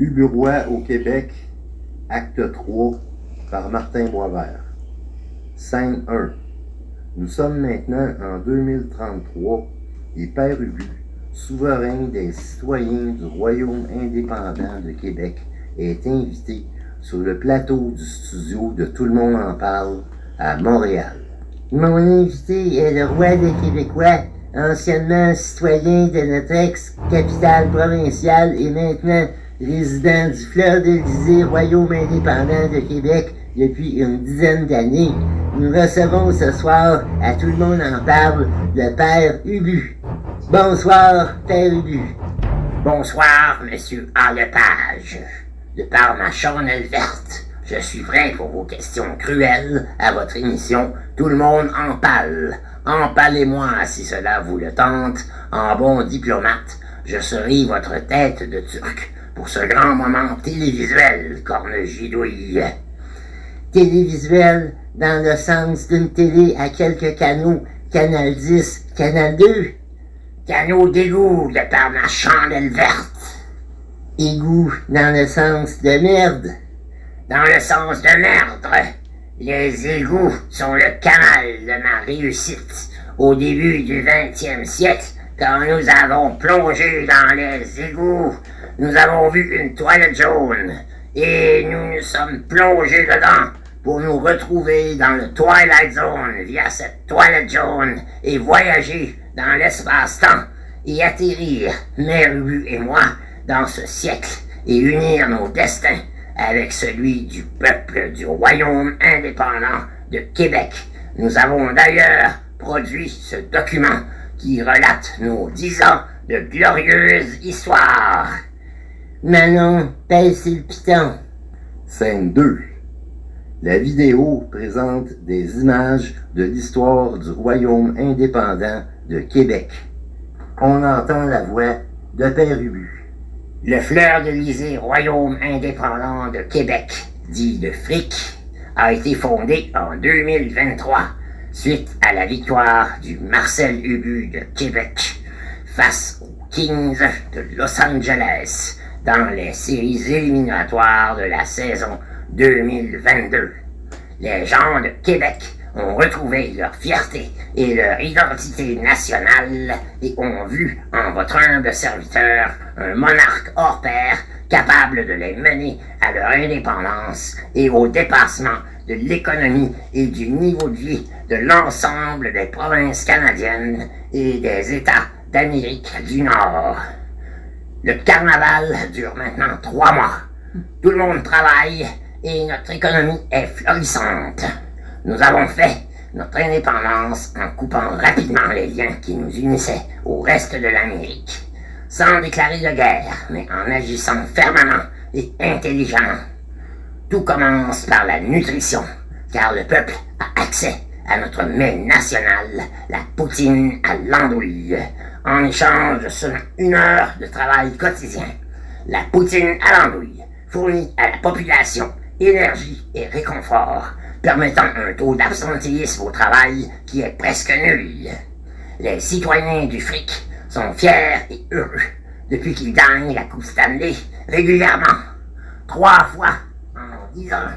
Uburois au Québec, acte 3, par Martin Boisvert. Scène 1. Nous sommes maintenant en 2033 et Père Ubu, souverain des citoyens du Royaume indépendant de Québec, est invité sur le plateau du studio de Tout le monde en parle à Montréal. Mon invité est le roi des Québécois, anciennement citoyen de notre ex-capitale provinciale et maintenant résident du Fleur-de-Lysée, Royaume indépendant de Québec depuis une dizaine d'années. Nous recevons ce soir, à Tout le monde en parle, le Père Ubu. Bonsoir, Père Ubu. Bonsoir, Monsieur A. Lepage. De par ma chandelle verte, je suis prêt pour vos questions cruelles à votre émission Tout le monde en parle. Empalez-moi si cela vous le tente. En bon diplomate, je serai votre tête de turc pour ce grand moment télévisuel, corne gidouille. Télévisuel dans le sens d'une télé à quelques canaux, Canal 10, Canal 2. Canaux d'égout de par ma chandelle verte. Égout dans le sens de merde. Dans le sens de merde. Les égouts sont le canal de ma réussite au début du 20e siècle, quand nous avons plongé dans les égouts. Nous avons vu une toilette jaune et nous nous sommes plongés dedans pour nous retrouver dans le Twilight Zone via cette toilette jaune et voyager dans l'espace-temps et atterrir, Mère Ubu et moi, dans ce siècle et unir nos destins avec celui du peuple du Royaume indépendant de Québec. Nous avons d'ailleurs produit ce document qui relate nos 10 ans de glorieuse histoire. Manon, pèse le piton. Scène 2. La vidéo présente des images de l'histoire du Royaume indépendant de Québec. On entend la voix de Père Ubu. Le Fleur-de-Lysée Royaume indépendant de Québec, dit le FRIC, a été fondé en 2023 suite à la victoire du Marcel Ubu de Québec face aux Kings de Los Angeles dans les séries éliminatoires de la saison 2022. Les gens de Québec ont retrouvé leur fierté et leur identité nationale et ont vu en votre humble serviteur un monarque hors pair capable de les mener à leur indépendance et au dépassement de l'économie et du niveau de vie de l'ensemble des provinces canadiennes et des États d'Amérique du Nord. Le carnaval dure maintenant 3 mois. Tout le monde travaille et notre économie est florissante. Nous avons fait notre indépendance en coupant rapidement les liens qui nous unissaient au reste de l'Amérique, sans déclarer de guerre, mais en agissant fermement et intelligemment. Tout commence par la nutrition, car le peuple a accès à notre mets national, la poutine à l'andouille, en échange de seulement 1 heure de travail quotidien. La poutine à l'andouille fournit à la population énergie et réconfort, permettant un taux d'absentéisme au travail qui est presque nul. Les citoyens du FRIC sont fiers et heureux depuis qu'ils gagnent la Coupe Stanley régulièrement, 3 fois en 10 ans.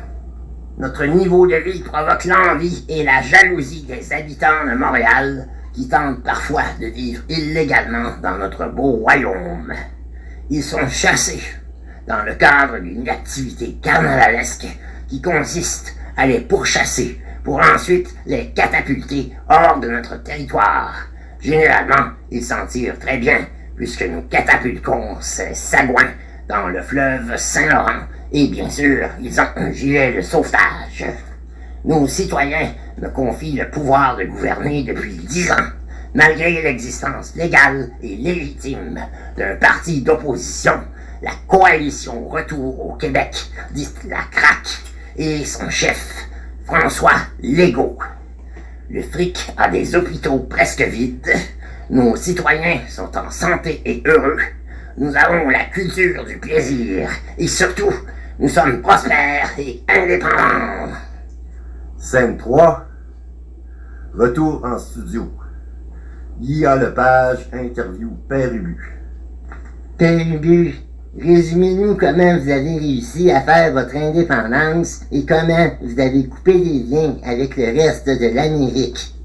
Notre niveau de vie provoque l'envie et la jalousie des habitants de Montréal qui tentent parfois de vivre illégalement dans notre beau royaume. Ils sont chassés dans le cadre d'une activité carnavalesque qui consiste à les pourchasser pour ensuite les catapulter hors de notre territoire. Généralement, ils s'en tirent très bien puisque nous catapultons ces sagouins dans le fleuve Saint-Laurent et bien sûr, ils ont un gilet de sauvetage. Nos citoyens me confient le pouvoir de gouverner depuis 10 ans, malgré l'existence légale et légitime d'un parti d'opposition, la Coalition Retour au Québec, dite la CRAQ, et son chef, François Legault. Le FRIC a des hôpitaux presque vides, nos citoyens sont en santé et heureux, nous avons la culture du plaisir, et surtout, nous sommes prospères et indépendants. Scène 3. Retour en studio. Guy A. Lepage interview Père Ubu. Père Ubu, Résumez-nous comment vous avez réussi à faire votre indépendance et comment vous avez coupé les liens avec le reste de l'Amérique.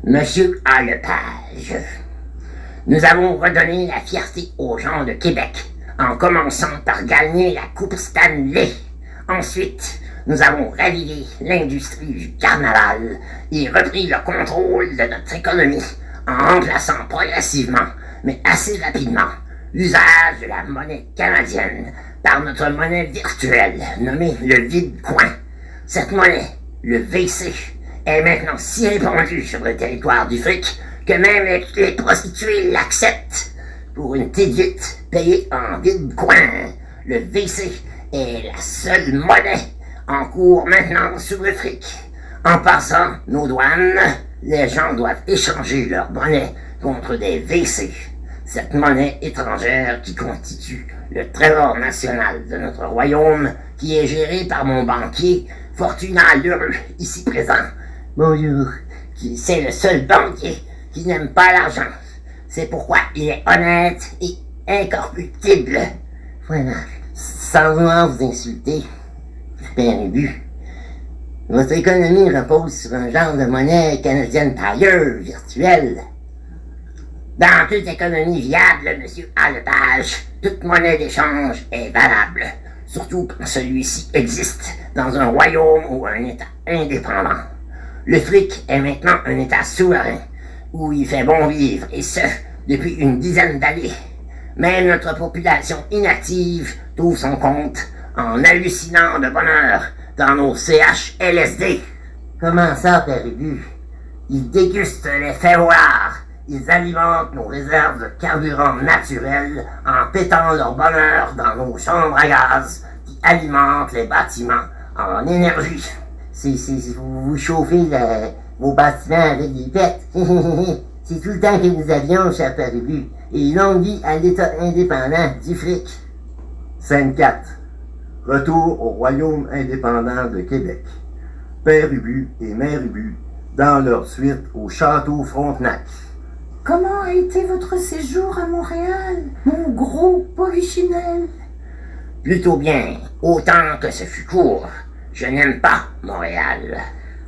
Monsieur A. Lepage, nous avons redonné la fierté aux gens de Québec en commençant par gagner la Coupe Stanley. Ensuite, nous avons ravivé l'industrie du carnaval et repris le contrôle de notre économie en remplaçant progressivement, mais assez rapidement, l'usage de la monnaie canadienne par notre monnaie virtuelle nommée le vide-coin. Cette monnaie, le VC, est maintenant si répandue sur le territoire du fric que même les prostituées l'acceptent. Pour une petite vite payée en vide-coin, le VC est la seule monnaie en cours maintenant sur le fric. En passant nos douanes, les gens doivent échanger leur monnaie contre des VC. Cette monnaie étrangère qui constitue le trésor national de notre royaume, qui est géré par mon banquier, Fortunat Lheureux, ici présent. Bonjour. C'est le seul banquier qui n'aime pas l'argent. C'est pourquoi il est honnête et incorruptible. Voilà. Sans vouloir vous insulter, Père Ubu, votre économie repose sur un genre de monnaie canadienne tailleuse, virtuelle. Dans toute économie viable, monsieur A. Lepage, toute monnaie d'échange est valable, surtout quand celui-ci existe dans un royaume ou un État indépendant. Le fric est maintenant un État souverain, où il fait bon vivre, et ce, depuis une dizaine d'années. Même notre population inactive trouve son compte en hallucinant de bonheur dans nos CHLSD. Comment ça, Père Ubu? Ils dégustent les favoirs. Ils alimentent nos réserves de carburant naturel en pétant leur bonheur dans nos chambres à gaz qui alimentent les bâtiments en énergie. Vous chauffez vos bâtiments avec des pets. C'est tout le temps que nous avions, cher Père Ubu. Et longue vie à l'État indépendant du fric. Scène 4. Retour au royaume indépendant de Québec. Père Ubu et Mère Ubu dans leur suite au château Frontenac. Comment a été votre séjour à Montréal, mon gros polichinelle? Plutôt bien, autant que ce fut court. Je n'aime pas Montréal.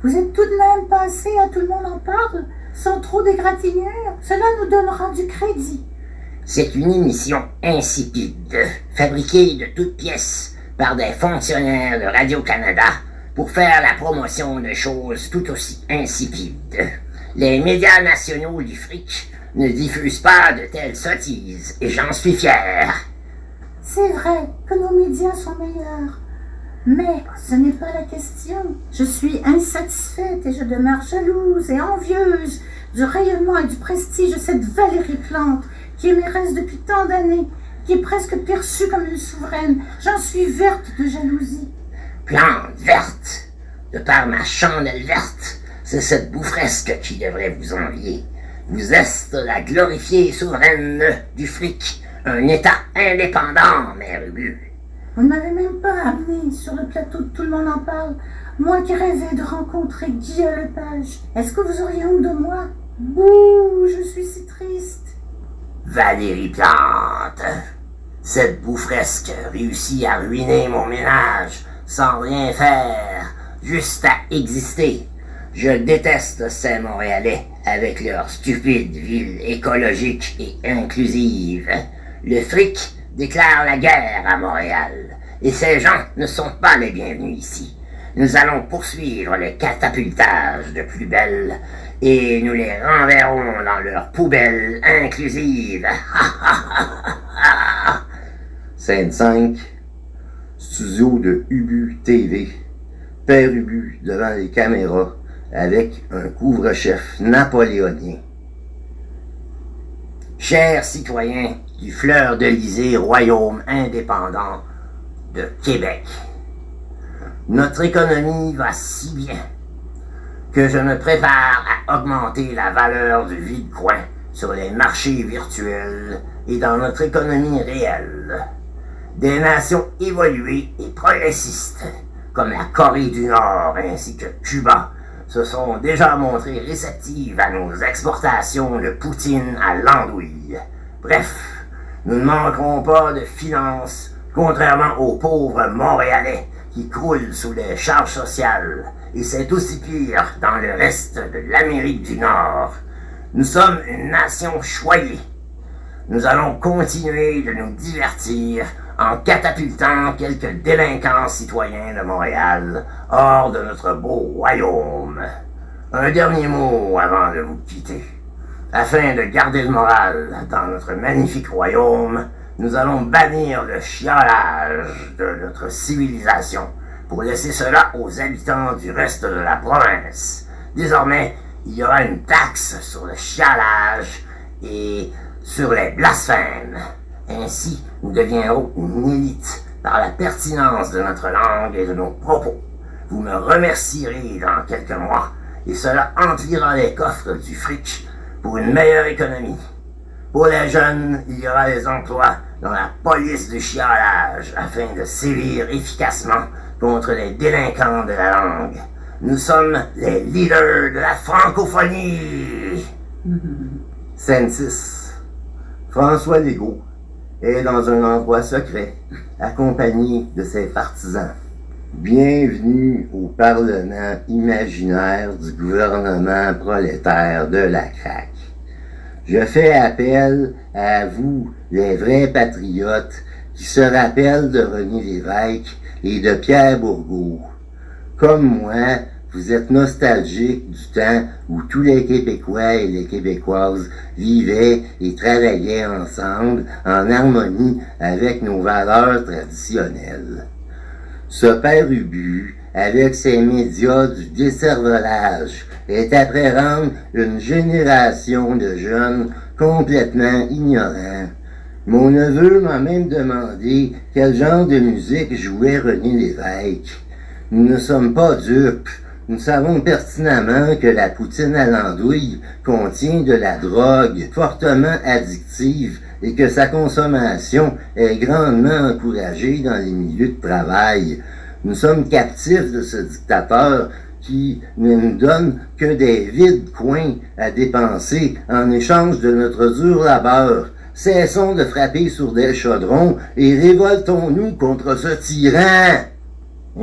Vous êtes tout de même passé à Tout le monde en parle, sans trop d'égratignures. Cela nous donnera du crédit. C'est une émission insipide, fabriquée de toutes pièces par des fonctionnaires de Radio-Canada pour faire la promotion de choses tout aussi insipides. Les médias nationaux du fric ne diffusent pas de telles sottises, et j'en suis fier. C'est vrai que nos médias sont meilleurs. Mais ce n'est pas la question. Je suis insatisfaite et je demeure jalouse et envieuse du rayonnement et du prestige de cette Valérie Plante, qui est mairesse depuis tant d'années, qui est presque perçue comme une souveraine. J'en suis verte de jalousie. Plante verte, de par ma chandelle verte, c'est cette boufresque qui devrait vous envier. Vous êtes la glorifiée souveraine du fric, un État indépendant, Mère Ubu. Vous ne m'avez même pas amené sur le plateau de Tout le monde en parle, moi qui rêvais de rencontrer Guy Lepage. Est-ce que vous auriez honte de moi? Bouh, je suis si triste. Valérie Plante, cette boufresque réussit à ruiner mon ménage sans rien faire, juste à exister. Je déteste ces Montréalais avec leur stupide ville écologique et inclusive. Le fric déclare la guerre à Montréal, et ces gens ne sont pas les bienvenus ici. Nous allons poursuivre le catapultage de plus belle, et nous les renverrons dans leur poubelle inclusive. Scène 5. Studio de Ubu TV. Père Ubu devant les caméras avec un couvre-chef napoléonien. Chers citoyens du Fleur-de-Lysée royaume indépendant de Québec, notre économie va si bien que je me prépare à augmenter la valeur du vide-coin sur les marchés virtuels et dans notre économie réelle. Des nations évoluées et progressistes, comme la Corée du Nord ainsi que Cuba, se sont déjà montrées réceptives à nos exportations de poutine à l'andouille. Bref, Nous ne manquerons pas de finances, contrairement aux pauvres Montréalais qui croulent sous les charges sociales. Et c'est aussi pire dans le reste de l'Amérique du Nord. Nous sommes une nation choyée. Nous allons continuer de nous divertir en catapultant quelques délinquants citoyens de Montréal hors de notre beau royaume. Un dernier mot avant de vous quitter. Afin de garder le moral dans notre magnifique royaume, nous allons bannir le chiolage de notre civilisation pour laisser cela aux habitants du reste de la province. Désormais, il y aura une taxe sur le chiolage et sur les blasphèmes. Ainsi, nous deviendrons une élite par la pertinence de notre langue et de nos propos. Vous me remercierez dans quelques mois, et cela emplira les coffres du fric pour une meilleure économie. Pour les jeunes, il y aura des emplois dans la police du chiolage afin de sévir efficacement contre les délinquants de la langue. Nous sommes les leaders de la francophonie. Scène 6. François Legault est dans un endroit secret, accompagné de ses partisans. Bienvenue au Parlement imaginaire du gouvernement prolétaire de la CRAQ. Je fais appel à vous, les vrais patriotes, qui se rappellent de René Lévesque et de Pierre Bourgault. Comme moi, vous êtes nostalgiques du temps où tous les Québécois et les Québécoises vivaient et travaillaient ensemble en harmonie avec nos valeurs traditionnelles. Ce père Ubu, avec ses médias du décervelage, est après rendre une génération de jeunes complètement ignorants. Mon neveu m'a même demandé quel genre de musique jouait René Lévesque. Nous ne sommes pas dupes. Nous savons pertinemment que la poutine à l'andouille contient de la drogue fortement addictive et que sa consommation est grandement encouragée dans les milieux de travail. Nous sommes captifs de ce dictateur qui ne nous donne que des vides coins à dépenser en échange de notre dur labeur. Cessons de frapper sur des chaudrons et révoltons-nous contre ce tyran.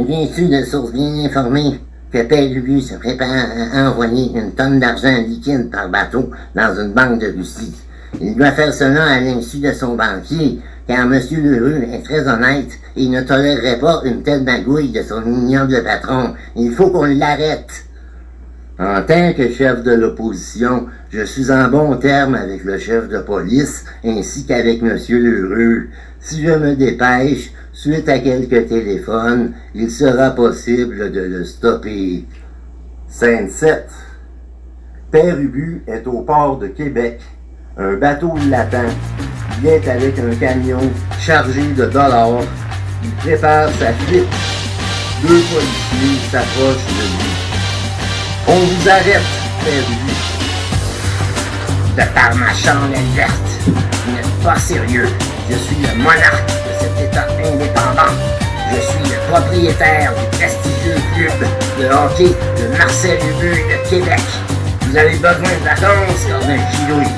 J'ai su de sources bien informées que Père Ubu se prépare à envoyer une tonne d'argent liquide par bateau dans une banque de Russie. Il doit faire cela à l'insu de son banquier, car M. Lheureux est très honnête et ne tolérerait pas une telle magouille de son ignoble patron. Il faut qu'on l'arrête. En tant que chef de l'opposition, je suis en bon terme avec le chef de police ainsi qu'avec M. Lheureux. Si je me dépêche, suite à quelques téléphones, il sera possible de le stopper. Scène 7. Père Ubu est au port de Québec. Un bateau l'attend. Il est avec un camion chargé de dollars. Il prépare sa fuite. 2 policiers s'approchent de lui. On vous arrête, Père Ubu. De par ma chandelle verte, vous n'êtes pas sérieux. Je suis le monarque de cet État indépendant. Je suis le propriétaire du prestigieux club de hockey de Marcel Ubu de Québec. Vous avez besoin de vacances lors d'un gidouille.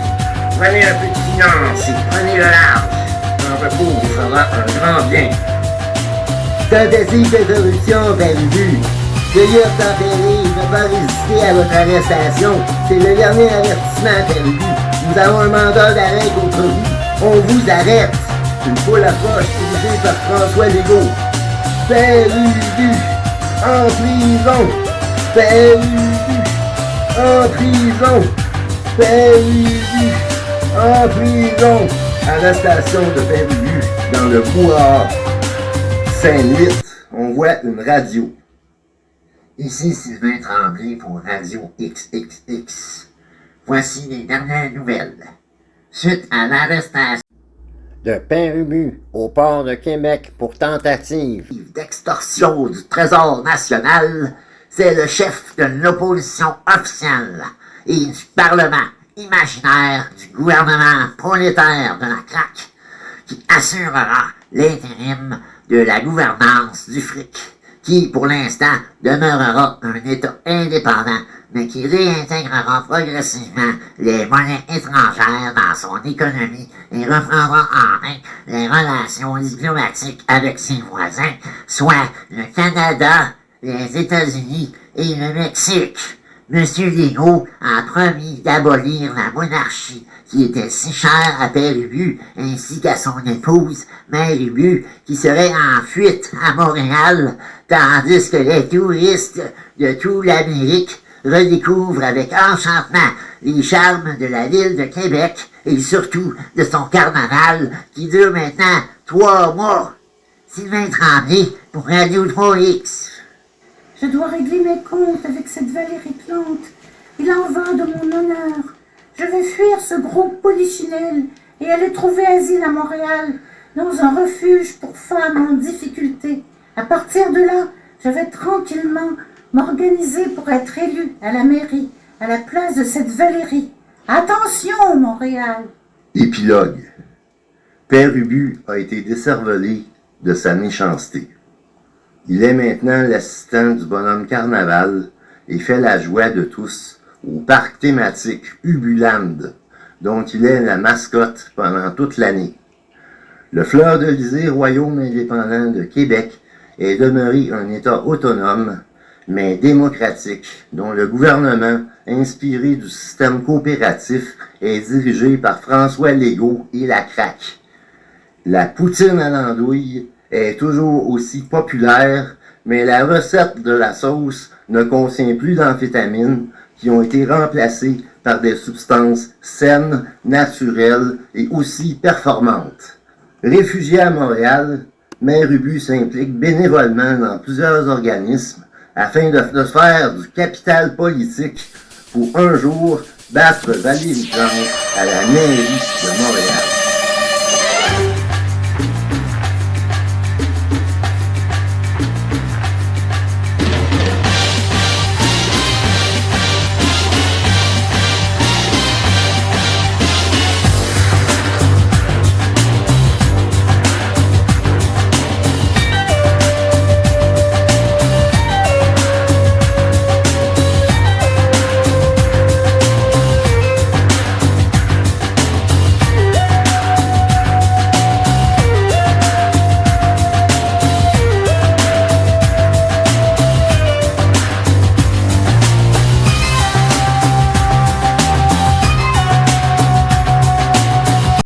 Prenez un peu de finance et prenez le large. Un repos vous fera un grand bien. Tentative de corruption, Père Ubu. Veuillez tempérer, ne pas résister à votre arrestation. C'est le dernier avertissement, Père Ubu. Nous avons un mandat d'arrêt contre vous. On vous arrête. Une foule approche dirigée par François Legault. Père Ubu, en prison. Père Ubu, en prison. Père Ubu, en prison. Arrestation de Père Ubu dans le brouhaha. Scène 8. On voit une radio. Ici Sylvain Tremblay pour Radio XXX. Voici les dernières nouvelles. Suite à l'arrestation De Père Ubu au port de Québec pour tentative d'extorsion du Trésor national, c'est le chef de l'opposition officielle et du Parlement imaginaire du gouvernement prolétaire de la CRAQ qui assurera l'intérim de la gouvernance du fric qui, pour l'instant, demeurera un État indépendant, mais qui réintégrera progressivement les monnaies étrangères dans son économie et reprendra en main les relations diplomatiques avec ses voisins, soit le Canada, les États-Unis et le Mexique. M. Legault a promis d'abolir la monarchie qui était si chère à Père Ubu ainsi qu'à son épouse, Mère Ubu, qui serait en fuite à Montréal, tandis que les touristes de toute l'Amérique redécouvrent avec enchantement les charmes de la ville de Québec et surtout de son carnaval qui dure maintenant 3 mois. Sylvain Tremblay pour Radio 3X. Je dois régler mes comptes avec cette Valérie Plante. Il en va de mon honneur. Je vais fuir ce gros polichinelle et aller trouver asile à Montréal, dans un refuge pour femmes en difficulté. À partir de là, je vais tranquillement m'organiser pour être élu à la mairie, à la place de cette Valérie. Attention, Montréal! Épilogue. Père Ubu a été décervelé de sa méchanceté. Il est maintenant l'assistant du bonhomme Carnaval et fait la joie de tous au parc thématique Ubuland, dont il est la mascotte pendant toute l'année. Le Fleur-de-Lysée Royaume indépendant de Québec est demeuré un État autonome, mais démocratique, dont le gouvernement, inspiré du système coopératif, est dirigé par François Legault et la CRAQ. La poutine à l'andouille est toujours aussi populaire, mais la recette de la sauce ne contient plus d'amphétamines qui ont été remplacées par des substances saines, naturelles et aussi performantes. Réfugié à Montréal, Mère Ubu s'implique bénévolement dans plusieurs organismes afin de se faire du capital politique pour un jour battre Valérie Plante à la mairie de Montréal.